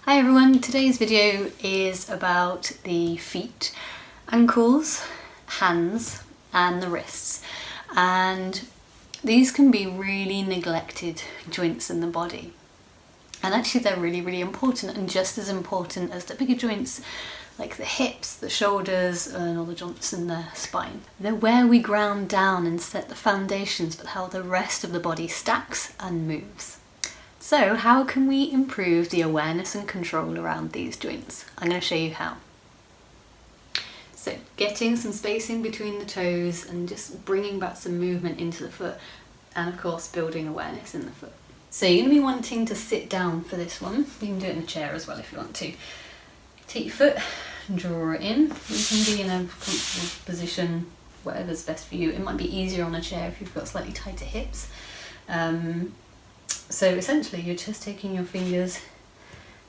Hi everyone, today's video is about the feet, ankles, hands and the wrists, and these can be really neglected joints in the body, and actually they're really important, and just as important as the bigger joints like the hips, the shoulders and all the joints in the spine. They're where we ground down and set the foundations for how the rest of the body stacks and moves. So how can we improve the awareness and control around these joints? I'm going to show you how. So getting some spacing between the toes and just bringing back some movement into the foot, and of course building awareness in the foot. So you're going to be wanting to sit down for this one. You can do it in a chair as well if you want to. Take your foot, draw it in. You can be in a comfortable position, whatever's best for you. It might be easier on a chair if you've got slightly tighter hips. So essentially you're just taking your fingers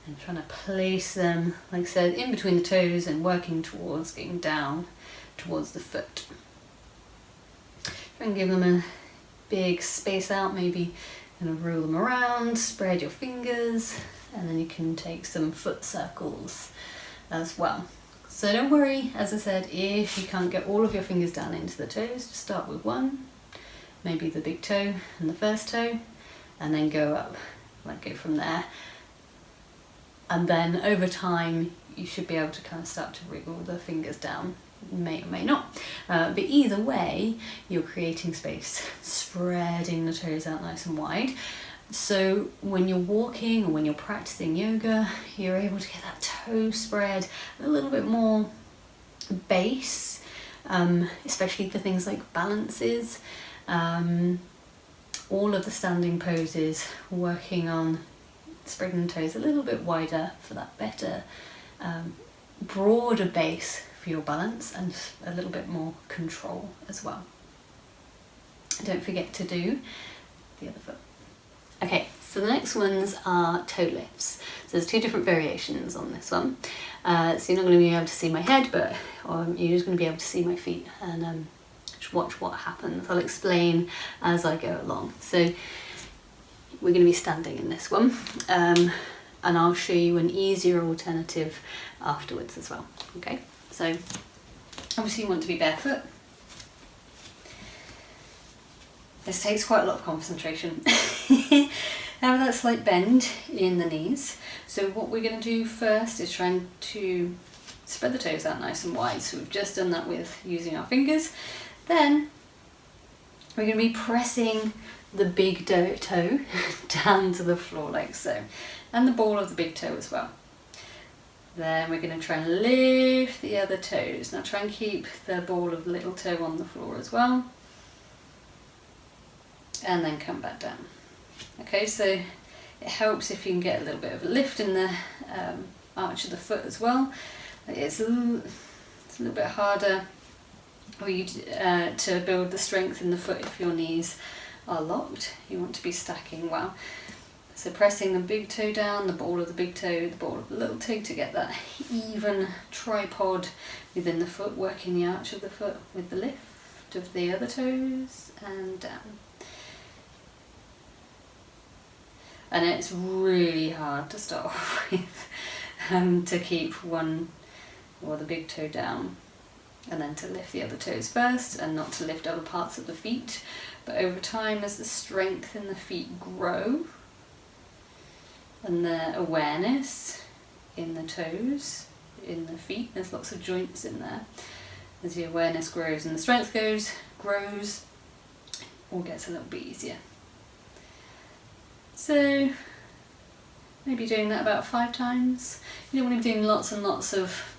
and trying to place them, like I said, in between the toes and working towards getting down towards the foot. Try and give them a big space out, maybe kind of roll them around, spread your fingers, and then you can take some foot circles as well. So don't worry, as I said, if you can't get all of your fingers down into the toes, just start with one, maybe the big toe and the first toe, and then go up, like go from there. And then over time you should be able to kind of start to wriggle the fingers down, may or may not. But either way, you're creating space, spreading the toes out nice and wide. So when you're walking or when you're practicing yoga, you're able to get that toe spread, a little bit more base, especially for things like balances. All of the standing poses, working on spreading the toes a little bit wider for that better, broader base for your balance and a little bit more control as well. Don't forget to do the other foot. Okay, so the next ones are toe lifts. So there's two different variations on this one. So you're not going to be able to see my head, but you're just going to be able to see my feet and just watch what happens. I'll explain as I go along. So we're going to be standing in this one, and I'll show you an easier alternative afterwards as well. Okay, so obviously you want to be barefoot. This takes quite a lot of concentration. Have that slight bend in the knees. So what we're going to do first is trying to spread the toes out nice and wide. So we've just done that with using our fingers. Then we're going to be pressing the big toe down to the floor like so, and the ball of the big toe as well. Then we're going to try and lift the other toes. Now try and keep the ball of the little toe on the floor as well, and then come back down. Okay, so it helps if you can get a little bit of a lift in the arch of the foot as well. It's a little bit harder for you to build the strength in the foot if your knees are locked. You want to be stacking well. So pressing the big toe down, the ball of the big toe, the ball of the little toe, to get that even tripod within the foot, working the arch of the foot with the lift of the other toes and down. And it's really hard to start off with, to keep one or the big toe down, and then to lift the other toes first and not to lift other parts of the feet. But over time, as the strength in the feet grow and the awareness in the toes, in the feet, there's lots of joints in there. As the awareness grows and the strength grows, it all gets a little bit easier. So maybe doing that about 5 times. You don't want to be doing lots and lots of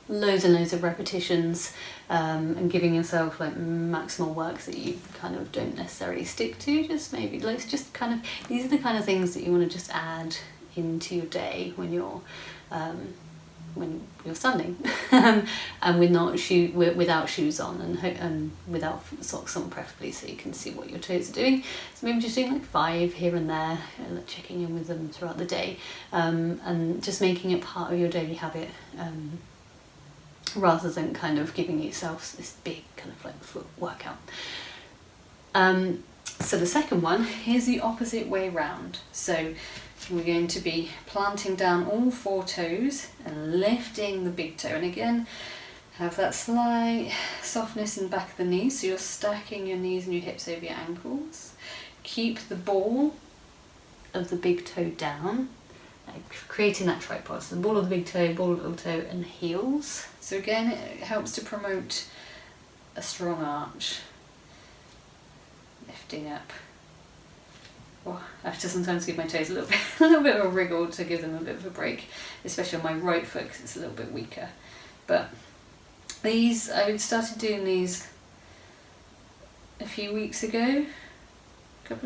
loads and loads of repetitions and giving yourself like maximal work that you kind of don't necessarily stick to. Just maybe like just kind of, these are the kind of things that you want to just add into your day when you're standing and without shoes on and without socks on preferably, so you can see what your toes are doing. So maybe just doing like 5 here and there, and checking in with them throughout the day, and just making it part of your daily habit, rather than kind of giving yourself this big kind of like foot workout. So the second one is the opposite way round. So we're going to be planting down all 4 toes and lifting the big toe. And again, have that slight softness in the back of the knees, so you're stacking your knees and your hips over your ankles. Keep the ball of the big toe down, creating that tripod. So the ball of the big toe, ball of the little toe, and heels. So again, it helps to promote a strong arch. Lifting up. Well, I have to sometimes give my toes a little bit of a wriggle to give them a bit of a break, especially on my right foot because it's a little bit weaker. But these, I started doing these a couple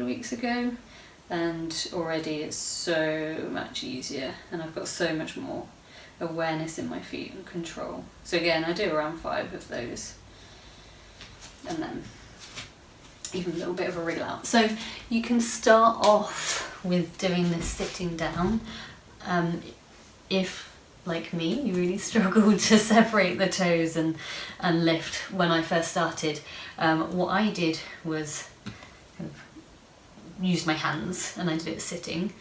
of weeks ago, and already it's so much easier, and I've got so much more awareness in my feet and control. So again, I do around 5 of those, and then even a little bit of a wriggle out. So you can start off with doing this sitting down. If, like me, you really struggled to separate the toes and lift when I first started, what I did was kind of use my hands, and I did it sitting,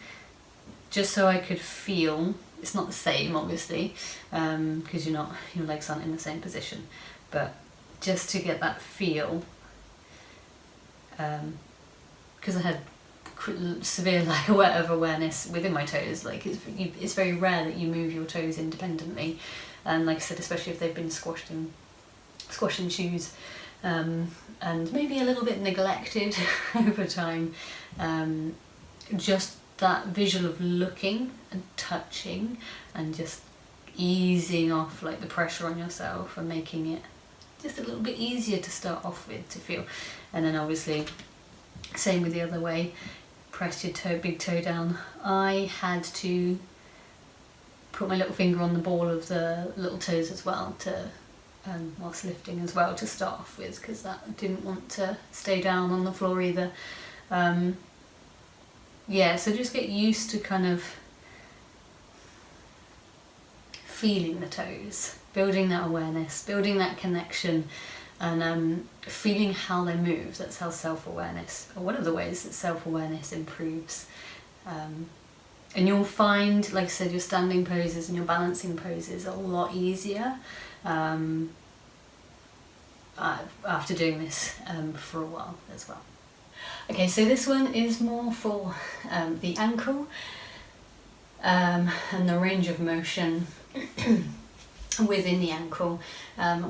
just so I could feel. It's not the same, obviously, because your legs aren't in the same position, but just to get that feel. Because I had severe lack of awareness within my toes. Like it's very rare that you move your toes independently, and like I said, especially if they've been squashed in shoes, and maybe a little bit neglected over time. Just that visual of looking and touching and just easing off like the pressure on yourself and making it just a little bit easier to start off with to feel. And then obviously same with the other way, press your big toe down. I had to put my little finger on the ball of the little toes as well to whilst lifting as well to start off with, because that didn't want to stay down on the floor either. Yeah, so just get used to kind of feeling the toes, building that awareness, building that connection, and feeling how they move. That's how self-awareness, or one of the ways that self-awareness improves. And you'll find, like I said, your standing poses and your balancing poses are a lot easier after doing this for a while as well. Okay, so this one is more for the ankle and the range of motion within the ankle.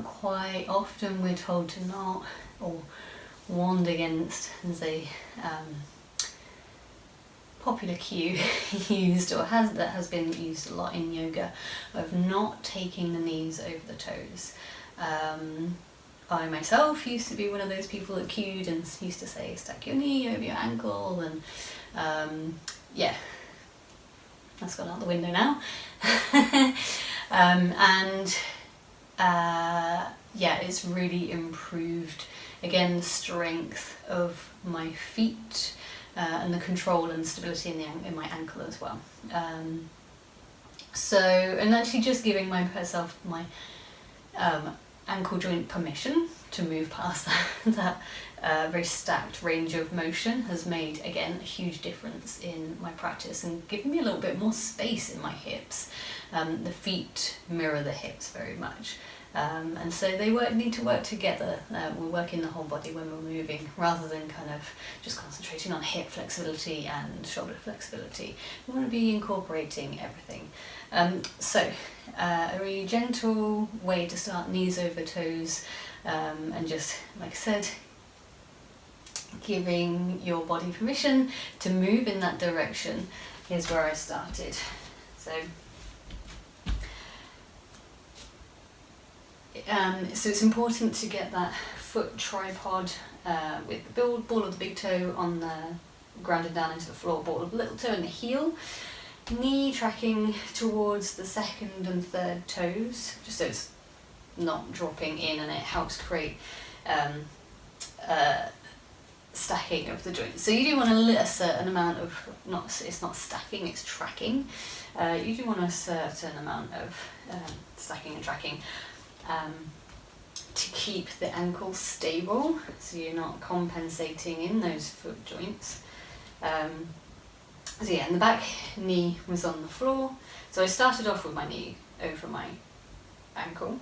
Quite often we're told to not, or warned against, as a popular cue used, or that has been used a lot in yoga, of not taking the knees over the toes. I myself used to be one of those people that cued and used to say stack your knee over your ankle, and yeah, that's gone out the window now. Yeah, it's really improved, again, the strength of my feet and the control and stability in my ankle as well. So, and actually just giving myself my ankle joint permission to move past that very stacked range of motion has made, again, a huge difference in my practice and given me a little bit more space in my hips. The feet mirror the hips very much, and so they need to work together. We're working the whole body when we're moving, rather than kind of just concentrating on hip flexibility and shoulder flexibility. We want to be incorporating everything. So a really gentle way to start, knees over toes, and just, like I said, giving your body permission to move in that direction. Here's where I started. So it's important to get that foot tripod with the ball of the big toe on the grounded down into the floor, ball of the little toe and the heel, knee tracking towards the second and third toes, just so it's not dropping in, and it helps create stacking of the joints. So you do want a certain amount of, it's not stacking, it's tracking. You do want a certain amount of stacking and tracking to keep the ankle stable, so you're not compensating in those foot joints. So yeah, and the back knee was on the floor. So I started off with my knee over my ankle.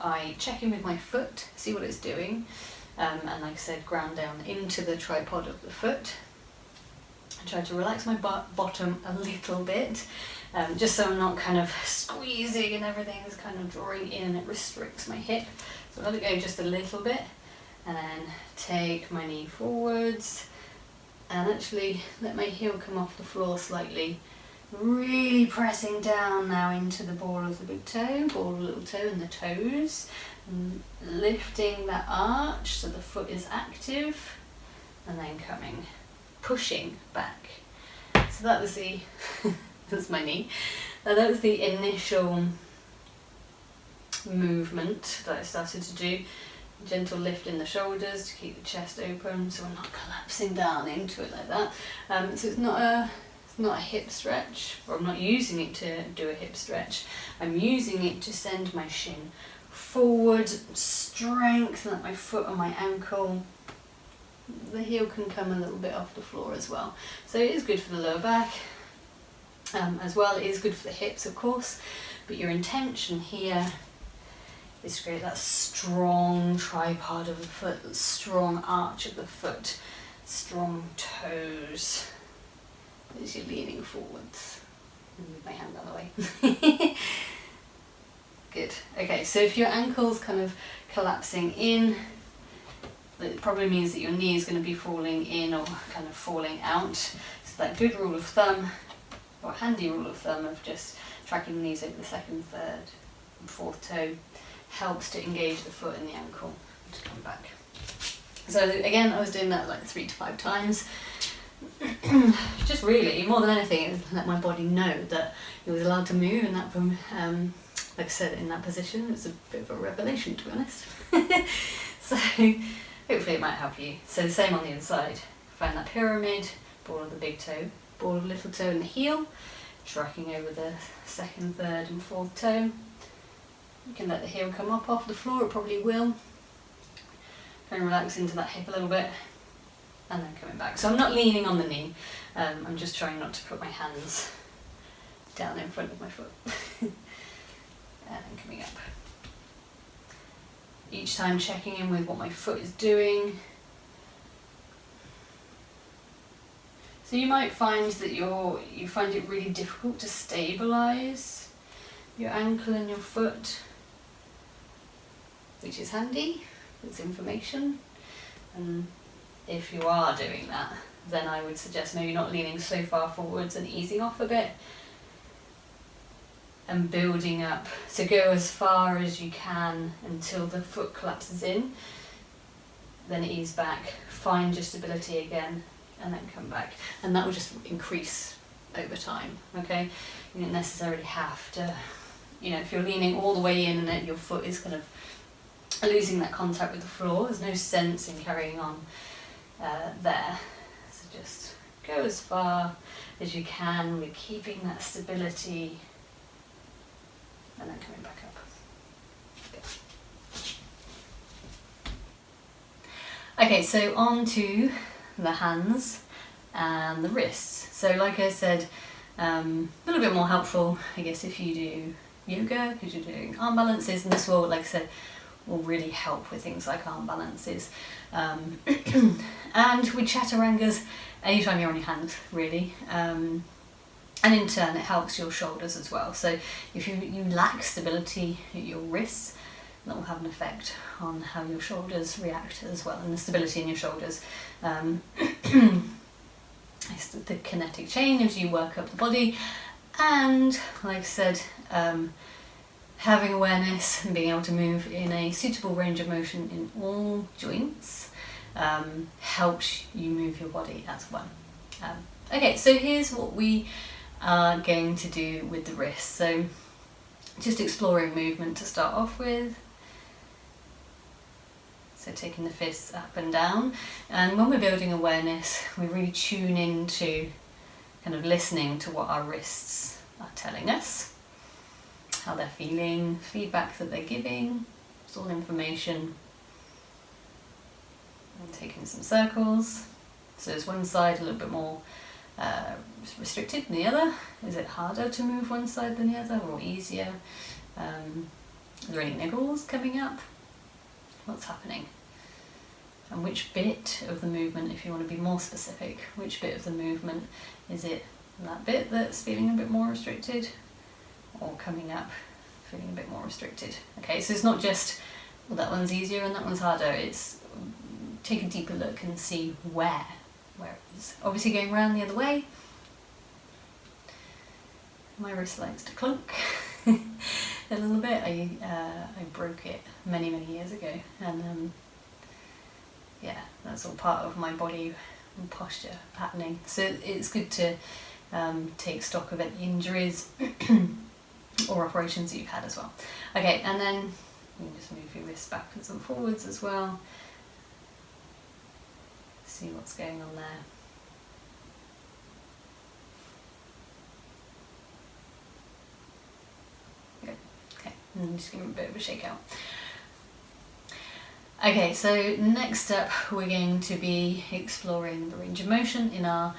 I check in with my foot, see what it's doing, and like I said, ground down into the tripod of the foot. I try to relax my bottom a little bit, just so I'm not kind of squeezing and everything is kind of drawing in and it restricts my hip. So let it go just a little bit, and then take my knee forwards, and actually let my heel come off the floor slightly, really pressing down now into the ball of the big toe, ball of the little toe and the toes, and lifting that arch so the foot is active, and then pushing back. So that was the, that's my knee, that was the initial movement that I started to do. Gentle lift in the shoulders to keep the chest open so I'm not collapsing down into it like that. So it's not a hip stretch, or I'm not using it to do a hip stretch. I'm using it to send my shin forward, strengthen my foot on my ankle. The heel can come a little bit off the floor as well. So it is good for the lower back as well. It is good for the hips, of course, but your intention here is to create that strong tripod of the foot, strong arch of the foot, strong toes as you're leaning forwards. Move my hand out of the way. Good. Okay, so if your ankle's kind of collapsing in, it probably means that your knee is going to be falling in or kind of falling out. So that good rule of thumb, or handy rule of thumb, of just tracking the knees over the second, third and fourth toe helps to engage the foot and the ankle to come back. So again, I was doing that like 3 to 5 times. Just really, more than anything, let my body know that it was allowed to move in that, like I said, in that position. It's a bit of a revelation, to be honest. So hopefully it might help you. So the same on the other side. Find that pyramid, ball of the big toe, ball of the little toe and the heel, tracking over the second, third and fourth toe. You can let the heel come up off the floor, it probably will. Kind of relax into that hip a little bit, and then coming back. So I'm not leaning on the knee, I'm just trying not to put my hands down in front of my foot. And then coming up. Each time checking in with what my foot is doing. So you might find that you find it really difficult to stabilise your ankle and your foot, which is handy, it's information. And if you are doing that, then I would suggest maybe not leaning so far forwards and easing off a bit and building up. So go as far as you can until the foot collapses in, then ease back, find your stability again, and then come back. And that will just increase over time, okay? You don't necessarily have to, if you're leaning all the way in and then your foot is kind of losing that contact with the floor, there's no sense in carrying on there. So just go as far as you can with keeping that stability and then coming back up. Okay, so on to the hands and the wrists. So like I said, a little bit more helpful, I guess, if you do yoga, because you're doing arm balances, and this will, like I said, will really help with things like arm balances. And with chaturangas, anytime you're on your hands, really. And in turn, it helps your shoulders as well. So if you lack stability at your wrists, that will have an effect on how your shoulders react as well, and the stability in your shoulders. It's the kinetic chain as you work up the body, and like I said, having awareness and being able to move in a suitable range of motion in all joints helps you move your body as one. Okay, so here's what we are going to do with the wrists. So just exploring movement to start off with. So taking the fists up and down, and when we're building awareness, we really tune into kind of listening to what our wrists are telling us, how they're feeling, feedback that they're giving. It's all information. And taking some circles. So is one side a little bit more restricted than the other? Is it harder to move one side than the other, or easier? Are there any niggles coming up? What's happening? And which bit of the movement, if you want to be more specific, which bit of the movement, is it that bit that's feeling a bit more restricted, or coming up feeling a bit more restricted? Okay, so it's not just, well, that one's easier and that one's harder. It's take a deeper look and see where it is. Obviously going around the other way. My wrist likes to clunk a little bit. I broke it many years ago, and yeah, that's all part of my body and posture patterning. So it's good to take stock of any injuries or operations that you've had as well. Okay, and then you can just move your wrists backwards and forwards as well. See what's going on there. Good. Okay, and just give them a bit of a shake out. Okay, so next up we're going to be exploring the range of motion in our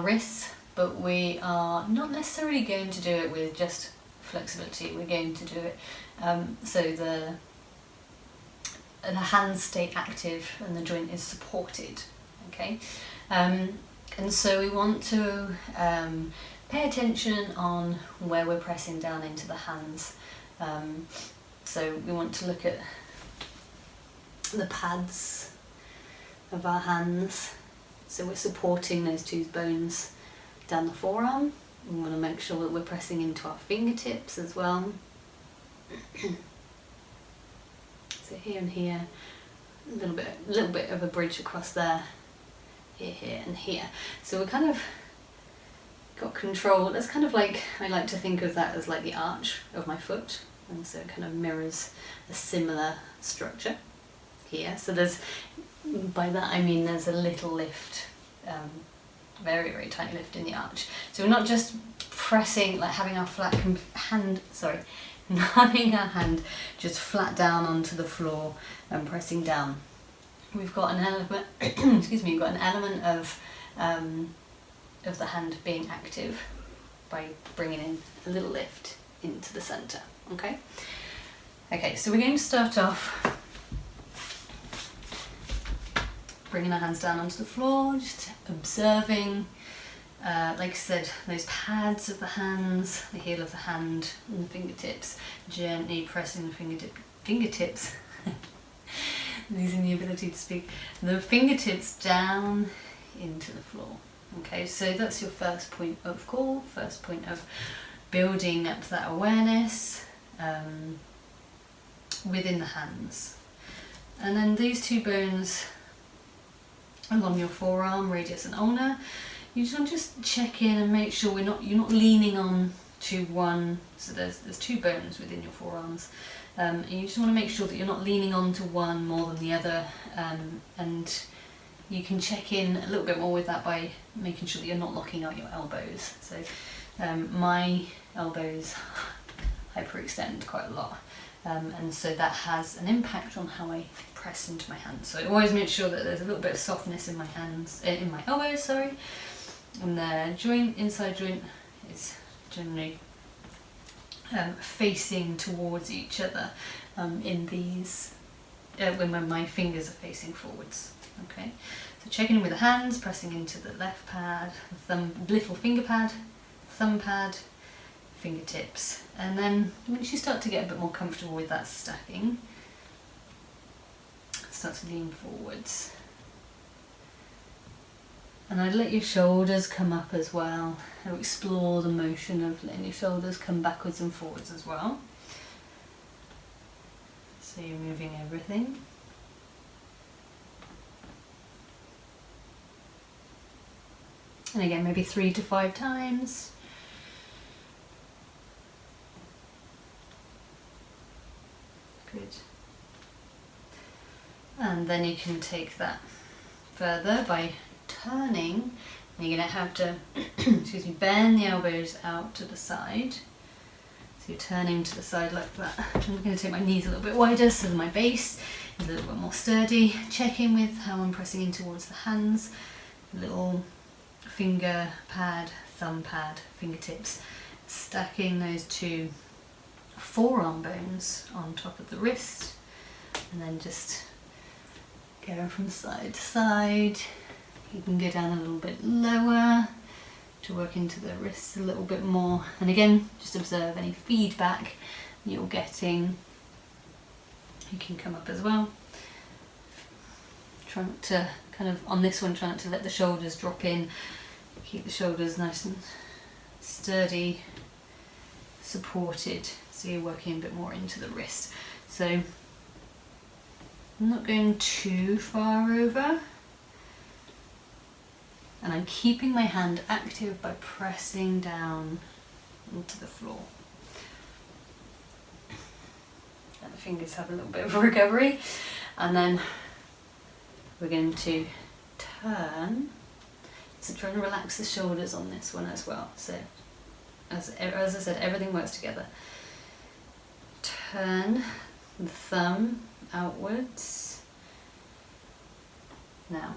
wrists, but we are not necessarily going to do it with just flexibility. We're going to do it so the hands stay active and the joint is supported. Okay, and so we want to pay attention on where we're pressing down into the hands. So we want to look at the pads of our hands, so we're supporting those two bones down the forearm. We want to make sure that we're pressing into our fingertips as well. So here and here, a little bit of a bridge across there, here and here. So we're kind of got control. That's kind of like, I like to think of that as like the arch of my foot, and so it kind of mirrors a similar structure here. So there's, by that I mean there's a little lift, very tiny lift in the arch. So we're not just pressing, like having our hand just flat down onto the floor and pressing down. We've got an element, excuse me, we've got an element of the hand being active by bringing in a little lift into the centre. Okay. Okay, so we're going to start off bringing our hands down onto the floor, just observing, like I said, those pads of the hands, the heel of the hand and the fingertips, gently pressing the fingertips, losing the ability to speak, the fingertips down into the floor. Okay, so that's your first point of call, first point of building up that awareness within the hands. And then these two bones along your forearm, radius and ulnar, you just want to just check in and make sure you're not leaning on to one. So there's two bones within your forearms, and you just want to make sure that you're not leaning on to one more than the other, and you can check in a little bit more with that by making sure that you're not locking out your elbows. So my elbows hyperextend quite a lot, and so that has an impact on how I press into my hands. So I always make sure that there's a little bit of softness in my hands, in my elbows, sorry, and the inside joint is generally facing towards each other in these, when my fingers are facing forwards. Okay, so checking in with the hands, pressing into the left pad, little finger pad, thumb pad, fingertips, and then once you start to get a bit more comfortable with that stacking, start to lean forwards. And I'd let your shoulders come up as well, and explore the motion of letting your shoulders come backwards and forwards as well. So you're moving everything. And again, maybe 3 to 5 times. Good. And then you can take that further by turning. You're going to have to excuse me, bend the elbows out to the side. So you're turning to the side like that. I'm going to take my knees a little bit wider so that my base is a little bit more sturdy. Check in with how I'm pressing in towards the hands, little finger pad, thumb pad, fingertips, stacking those two forearm bones on top of the wrist, and then just going from side to side. You can go down a little bit lower to work into the wrists a little bit more, and again just observe any feedback you're getting. You can come up as well. Try not to kind of, on this one, try not to let the shoulders drop in. Keep the shoulders nice and sturdy, supported, so you're working a bit more into the wrist. So I'm not going too far over, and I'm keeping my hand active by pressing down into the floor. Let the fingers have a little bit of a recovery, and then we're going to turn. So try and relax the shoulders on this one as well. So as I said, everything works together. Turn the thumb outwards. Now,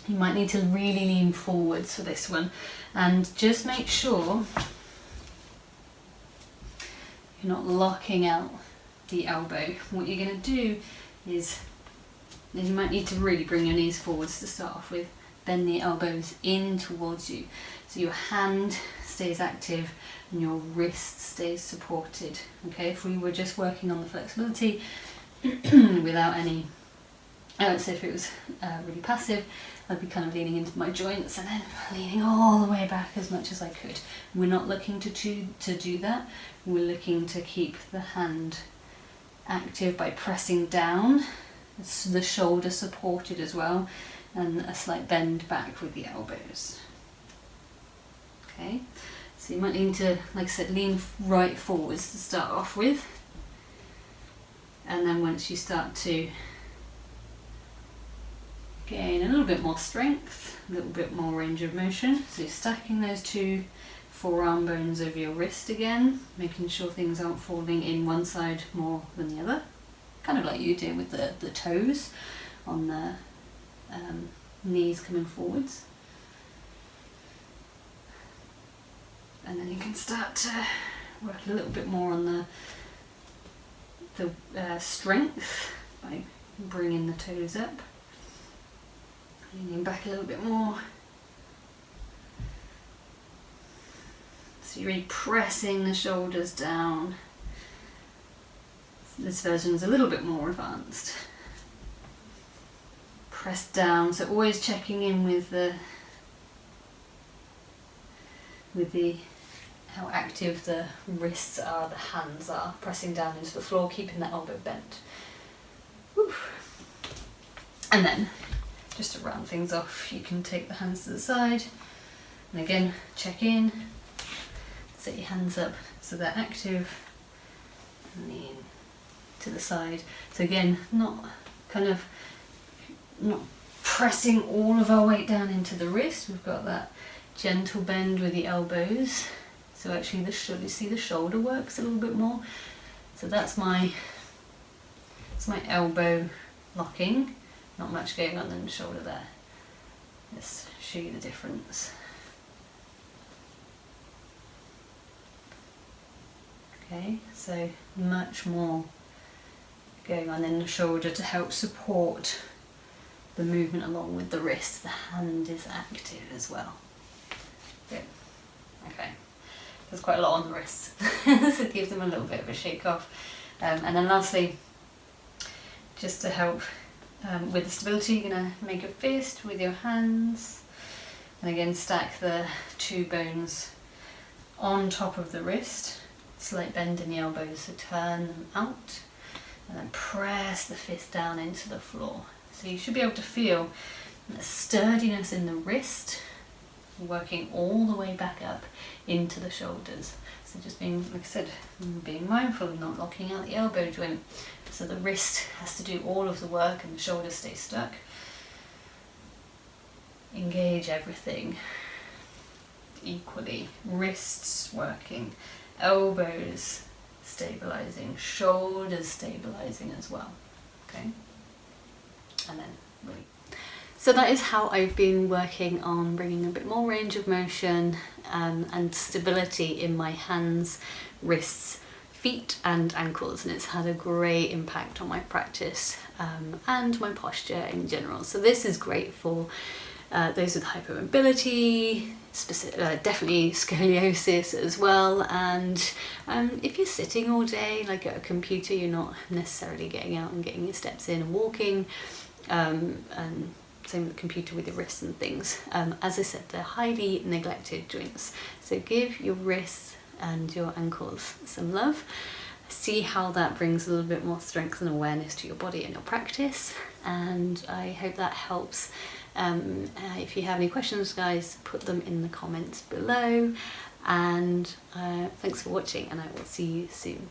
you might need to really lean forwards for this one, and just make sure you're not locking out the elbow. What you're going to do is you might need to really bring your knees forwards to start off with. Bend the elbows in towards you, so your hand stays active and your wrist stays supported. Okay, if we were just working on the flexibility without any, so if it was really passive, I'd be kind of leaning into my joints and then leaning all the way back as much as I could. We're not looking to do that. We're looking to keep the hand active by pressing down, the shoulder supported as well, and a slight bend back with the elbows. Okay, so you might need to, like I said, lean right forwards to start off with, and then once you start to gain a little bit more strength, a little bit more range of motion, so you're stacking those two forearm bones over your wrist again, making sure things aren't falling in one side more than the other, kind of like you do with the toes on the knees coming forwards. And then you can start to work a little bit more on the strength by bringing the toes up, leaning back a little bit more. So you're really pressing the shoulders down. This version is a little bit more advanced. Press down, so always checking in with the how active the wrists are, the hands are, pressing down into the floor, keeping that elbow bent. Whew. And then, just to round things off, you can take the hands to the side, and again, check in, set your hands up so they're active, and lean to the side. So again, not pressing all of our weight down into the wrist. We've got that gentle bend with the elbows. So actually you see the shoulder works a little bit more. So that's my elbow locking. Not much going on in the shoulder there. Let's show you the difference. Okay, so much more going on in the shoulder to help support the movement along with the wrist. The hand is active as well. Good. Okay. There's quite a lot on the wrists, so give them a little bit of a shake off. And then lastly, just to help with the stability, you're going to make a fist with your hands, and again stack the two bones on top of the wrist, slight bend in the elbows, so turn them out, and then press the fist down into the floor. So you should be able to feel the sturdiness in the wrist, working all the way back up into the shoulders. So just being, like I said, being mindful of not locking out the elbow joint. So the wrist has to do all of the work and the shoulders stay stuck. Engage everything equally. Wrists working, elbows stabilizing, shoulders stabilizing as well. and then release. So that is how I've been working on bringing a bit more range of motion and stability in my hands, wrists, feet and ankles, and it's had a great impact on my practice and my posture in general. So this is great for those with hypermobility, definitely scoliosis as well, and if you're sitting all day like at a computer, you're not necessarily getting out and getting your steps in and walking, and same with the computer with your wrists and things. As I said, they're highly neglected joints, so give your wrists and your ankles some love. See how that brings a little bit more strength and awareness to your body and your practice, and I hope that helps. If you have any questions, guys, put them in the comments below, and thanks for watching, and I will see you soon.